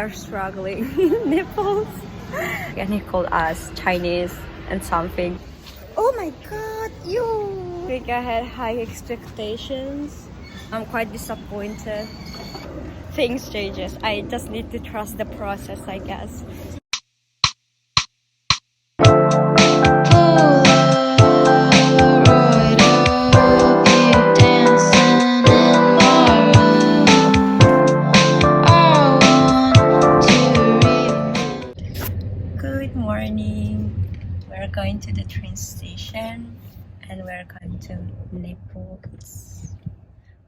Are struggling in Nepal. And he called us Chinese and something. Oh my god, you! I think I had high expectations. I'm quite disappointed. Things changes. I just need to trust the process, I guess. Good morning. We're going to the train station and we're going to Naples.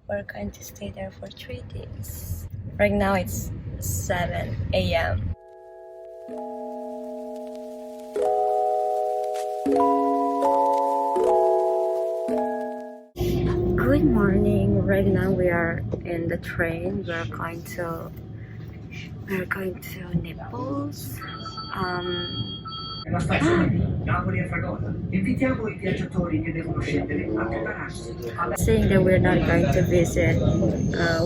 We're going to stay there for 3 days. Right now it's 7 a.m. Good morning. Right now we are in the train. We're going to Naples. Saying that we're not going to visit,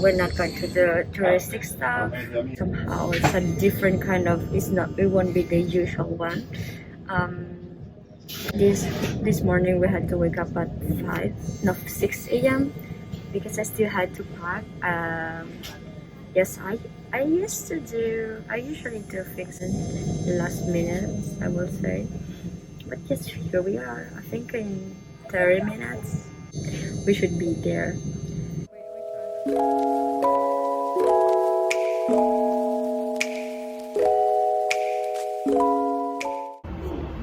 we're not going to the touristic stuff. Somehow it's a different kind of. It won't be the usual one. Um, this morning we had to wake up at 6 a.m. because I still had to pack. Yes, I usually do things in the last minute, I will say. But yes, here we are. I think in 30 minutes we should be there.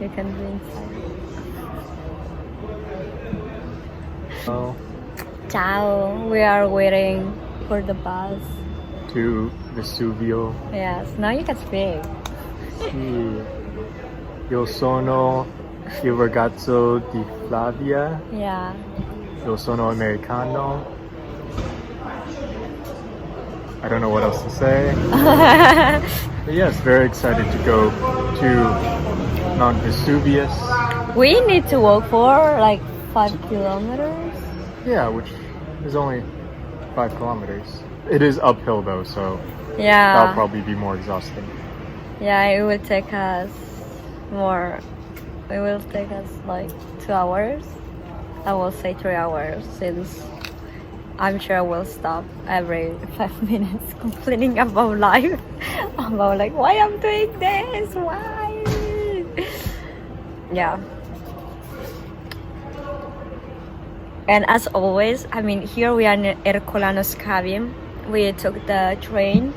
You can be inside. Oh, Ciao. We are waiting for the bus. to Vesuvio. Yes, now you can speak. Sì. Io sono il ragazzo di Flavia. Yeah. Io sono americano. I don't know what else to say. But yes, very excited to go to Mount Vesuvius. We need to walk for like 5 kilometers. Yeah, which is only 5 kilometers. It is uphill though, so that'll Yeah. probably be more exhausting. Yeah, it will take us more. It will take us like 2 hours. I will say 3 hours since I'm sure we'll stop every 5 minutes complaining about life. About like, why I'm doing this? Why? Yeah. And as always, I mean, here we are in Ercolano Scavi. We took the train.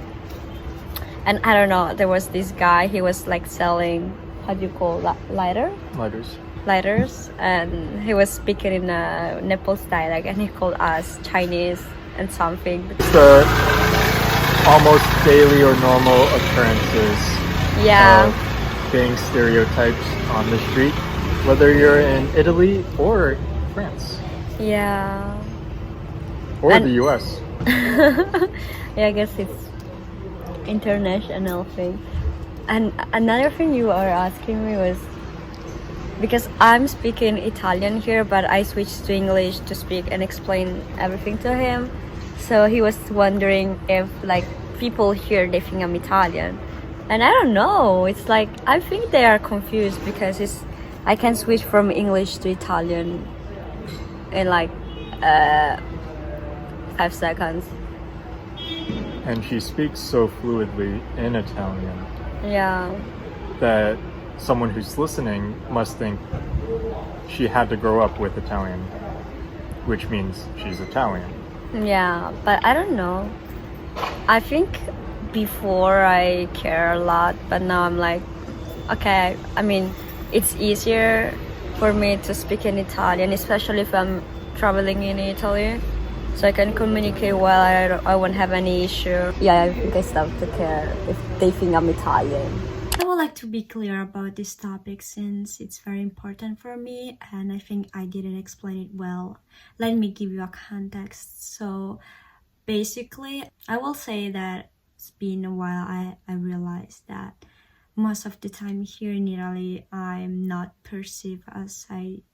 And I don't know, there was this guy, he was like selling, how do you call lighter? Lighters. Lighters. And he was speaking in a Nepalese dialect and he called us Chinese and something. The almost daily or normal occurrences Yeah. of being stereotypes on the street, whether you're in Italy or France Yeah. or And- the US. Yeah, I guess it's international thing. And another thing you are asking me was, because I'm speaking Italian here, but I switched to English to speak and explain everything to him. So he was wondering if like people here, they think I'm Italian. And I don't know, it's like, I think they are confused because I can switch from English to Italian in like 5 seconds. And she speaks so fluidly in Italian Yeah. that someone who's listening must think she had to grow up with Italian, which means she's Italian. Yeah, but I don't know. I think before I care a lot, but now I'm like, okay, I mean, it's easier for me to speak in Italian, especially if I'm traveling in Italy. So I can communicate well, I won't have any issue. Yeah, I think I start to care if they think I'm Italian. I would like to be clear about this topic since it's very important for me and I think I didn't explain it well. Let me give you a context. So basically, I will say that it's been a while I realized that most of the time here in Italy, I'm not perceived as I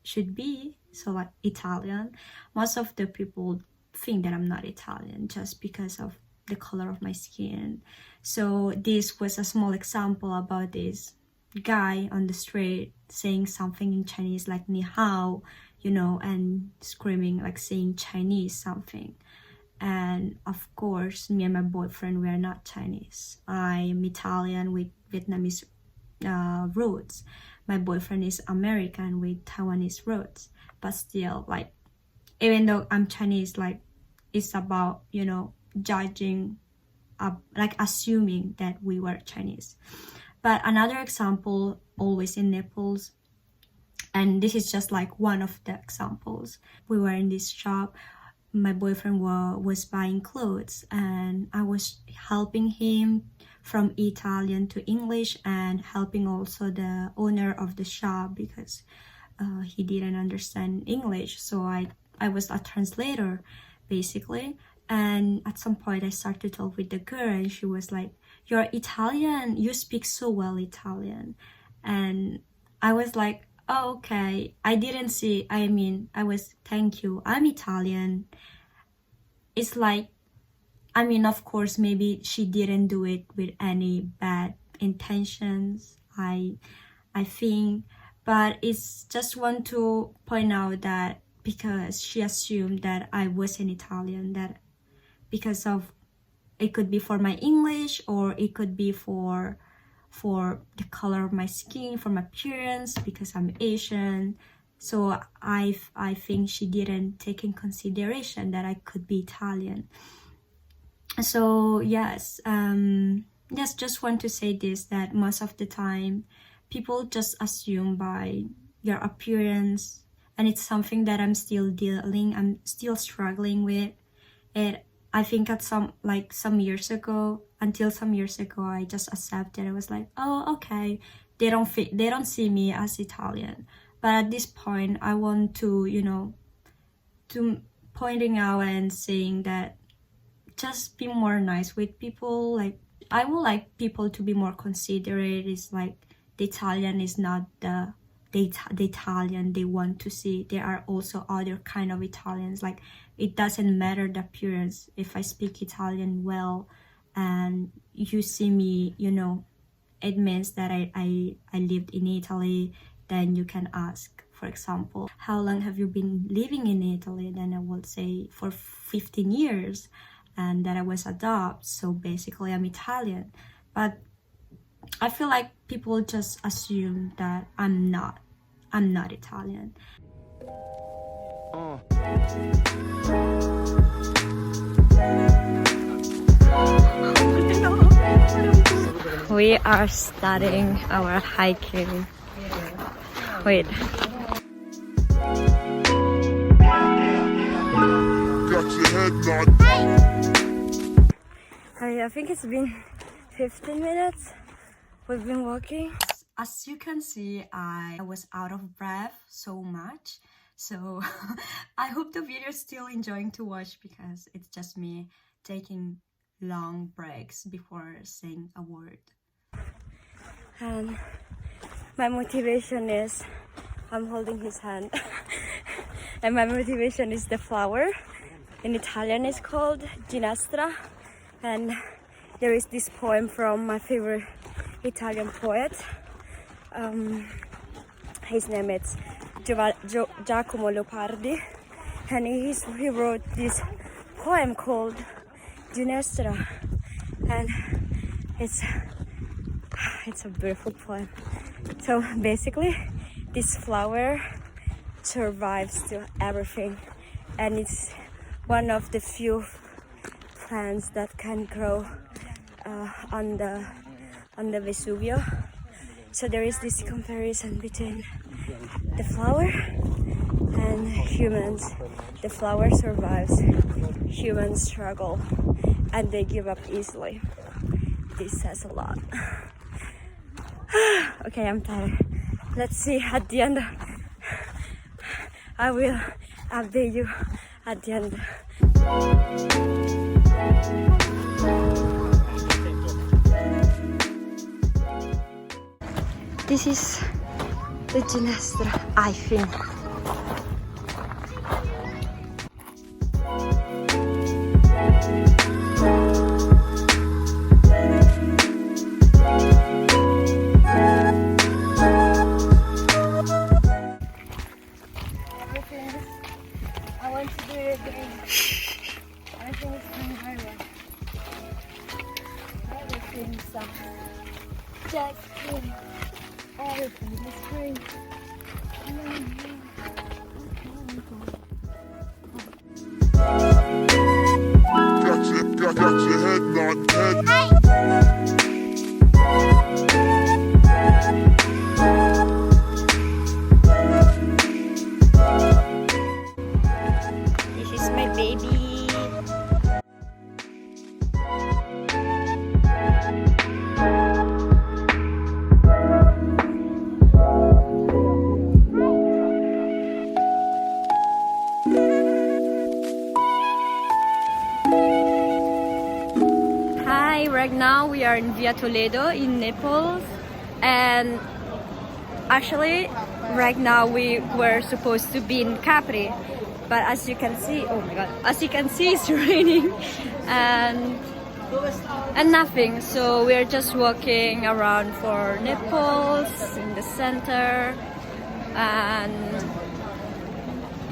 should be, so like Italian. Most of the people think that I'm not Italian just because of the color of my skin. So this was a small example about this guy on the street saying something in Chinese like ni hao, you know, and screaming like saying Chinese something. And of course, me and my boyfriend, we are not Chinese. I am Italian with Vietnamese roots. My boyfriend is American with Taiwanese roots. But still, like, even though I'm Chinese, like, it's about, you know, judging, like assuming that we were Chinese. But another example, always in Naples, and this is just like one of the examples. We were in this shop. My boyfriend was buying clothes, and I was helping him from Italian to English, and helping also the owner of the shop because he didn't understand English. So I was a translator basically. And at some point I started to talk with the girl, and she was like, "You're Italian, you speak so well Italian." And I was like, "Oh, okay." I was, "Thank you, I'm Italian." It's like, I mean, of course, maybe she didn't do it with any bad intentions, I think, but it's just want to point out that because she assumed that I wasn't Italian, that because of, it could be for my English, or it could be for the color of my skin, for my appearance, because I'm Asian. So I think she didn't take in consideration that I could be Italian. So yes, just want to say this, that most of the time people just assume by your appearance, and it's something that I'm still struggling with it. I think at some years ago, I just accepted. I was like, oh, okay, they don't see me as Italian. But at this point, I want to, you know, to pointing out and saying that just be more nice with people. Like, I would like people to be more considerate. It's like the Italian is not the Italian they want to see. There are also other kind of Italians. Like, it doesn't matter the appearance. If I speak Italian well and you see me, you know, it means that I lived in Italy. Then you can ask, for example, how long have you been living in Italy? Then I would say for 15 years, and that I was adopted. So basically I'm Italian. But I feel like people just assume that I'm not Italian. We are starting our hiking. Wait. I think it's been 15 minutes we've been walking. As you can see, I was out of breath so much. So I hope the video is still enjoying to watch, because it's just me taking long breaks before saying a word. And my motivation is, I'm holding his hand. And my motivation is the flower. In Italian it's called Ginestra. And there is this poem from my favorite Italian poet. His name is Giacomo Leopardi. And he wrote this poem called Ginestra. And it's a beautiful poem. So basically, this flower survives to everything, and it's one of the few plants that can grow on the Vesuvio. So there is this comparison between the flower and humans. The flower survives, humans struggle, and they give up easily. This says a lot. Okay, I'm tired. Let's see at the end. I will update you at the end. This is the Ginestra, I think. drinking some Jack and everything is free. Got your head nodding, head. This is my baby. Hi, right now we are in Via Toledo in Naples, and actually right now we were supposed to be in Capri, but as you can see, oh my god, as you can see it's raining and nothing, so we're just walking around for Naples in the center, and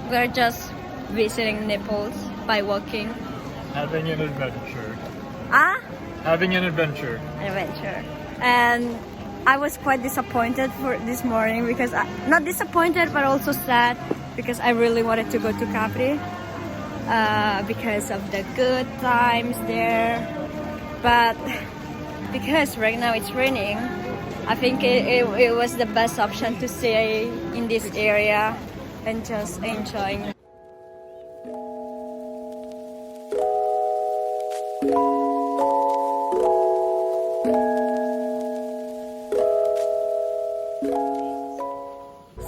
we're just visiting Naples by walking. Having an adventure. Having an adventure. And I was quite disappointed for this morning because not disappointed but also sad because I really wanted to go to Capri because of the good times there, but because right now it's raining, I think it was the best option to stay in this area and just enjoying.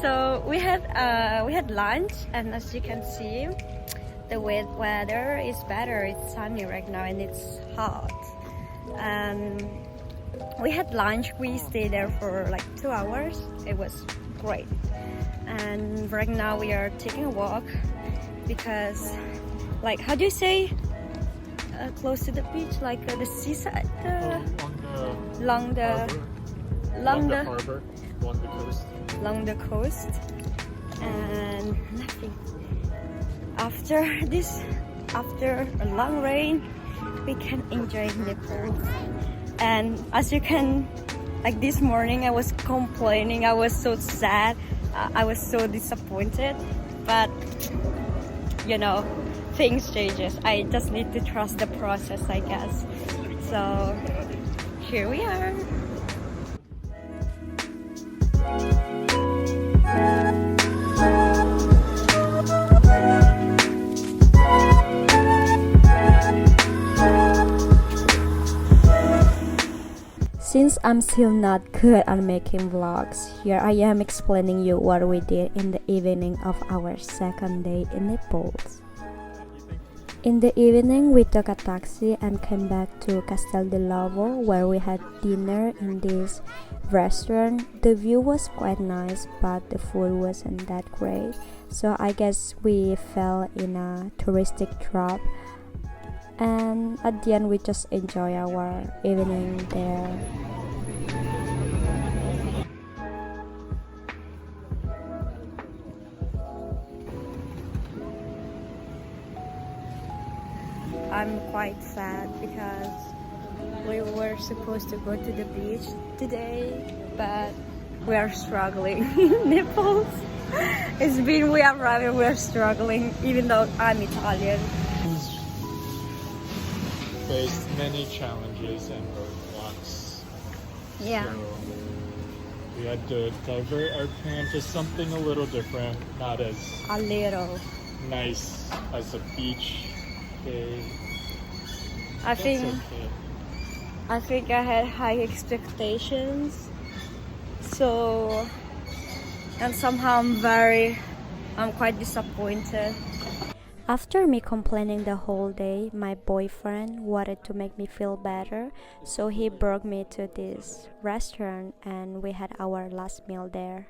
So we had lunch, and as you can see, the weather is better. It's sunny right now and it's hot. And we had lunch. We stayed there for like 2 hours. It was great. And right now we are taking a walk because, like, how do you say? Close to the beach, like the seaside, along the harbor, along the coast, and nothing. After a long rain, we can enjoy Naples. And as you can, like this morning, I was complaining. I was so sad. I was so disappointed. But you know, things changes. I just need to trust the process, I guess. So here we are. Since I'm still not good at making vlogs, here I am explaining you what we did in the evening of our second day in Naples. In the evening, we took a taxi and came back to Castel di Lovo, where we had dinner in this restaurant. The view was quite nice, but the food wasn't that great, so I guess we fell in a touristic trap. And at the end, we just enjoy our evening there. I'm quite sad because we were supposed to go to the beach today, but we are struggling in Naples. We arrived and we are struggling, even though I'm Italian. Faced many challenges and roadblocks. Yeah. So we had to divert our plan to something a little different, not as A little. nice as a beach day. I That's think okay. I think I had high expectations, so, and somehow I'm quite disappointed. After me complaining the whole day, my boyfriend wanted to make me feel better, so he brought me to this restaurant and we had our last meal there.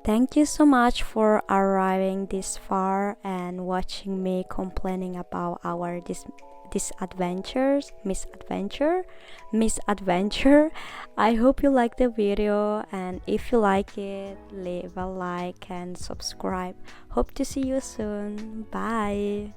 Thank you so much for arriving this far and watching me complaining about our misadventure. I hope you like the video, and if you like it, leave a like and subscribe. Hope to see you soon. Bye.